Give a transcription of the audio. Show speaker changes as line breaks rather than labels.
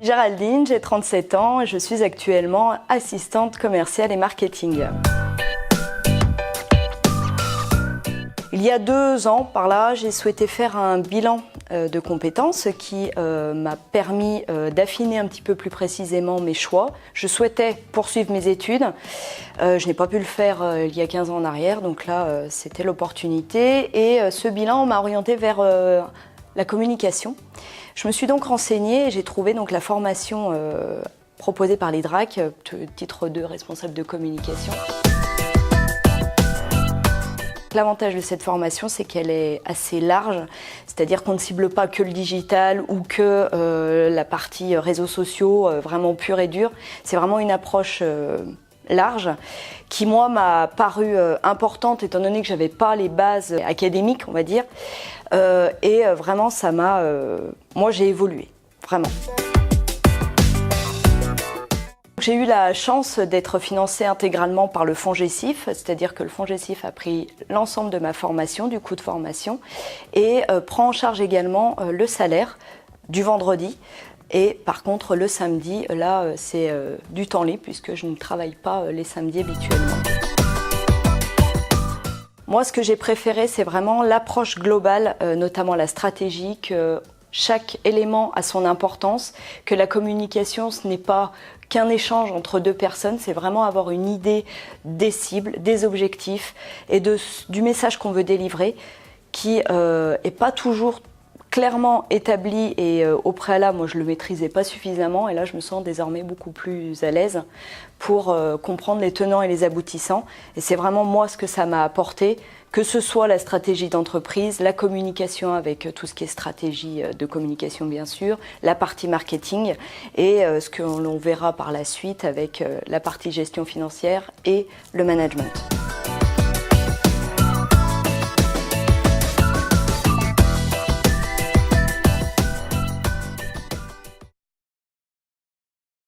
Géraldine, j'ai 37 ans et je suis actuellement assistante commerciale et marketing. Il y a 2 ans, par là, j'ai souhaité faire un bilan de compétences qui m'a permis d'affiner un petit peu plus précisément mes choix. Je souhaitais poursuivre mes études. Je n'ai pas pu le faire il y a 15 ans en arrière, donc là, c'était l'opportunité. Et ce bilan m'a orientée vers la communication. Je me suis donc renseignée et j'ai trouvé donc la formation proposée par l'IDRAC, titre 2, responsable de communication. L'avantage de cette formation, c'est qu'elle est assez large, c'est-à-dire qu'on ne cible pas que le digital ou que la partie réseaux sociaux vraiment pure et dure. C'est vraiment une approche large qui, moi, m'a paru importante étant donné que je n'avais pas les bases académiques, on va dire. Et vraiment, ça m'a... moi, j'ai évolué, vraiment. J'ai eu la chance d'être financée intégralement par le fonds GESIF, c'est-à-dire que le fonds GESIF a pris l'ensemble de ma formation, du coût de formation, et prend en charge également le salaire du vendredi. Et par contre, le samedi, là, c'est du temps libre puisque je ne travaille pas les samedis habituellement. Moi, ce que j'ai préféré, c'est vraiment l'approche globale, notamment la stratégie, que chaque élément a son importance, que la communication, ce n'est pas qu'un échange entre 2 personnes, c'est vraiment avoir une idée des cibles, des objectifs et du message qu'on veut délivrer qui n'est pas toujours clairement établi et au préalable, moi je ne le maîtrisais pas suffisamment et là je me sens désormais beaucoup plus à l'aise pour comprendre les tenants et les aboutissants et c'est vraiment moi ce que ça m'a apporté, que ce soit la stratégie d'entreprise, la communication avec tout ce qui est stratégie de communication bien sûr, la partie marketing et ce que l'on verra par la suite avec la partie gestion financière et le management.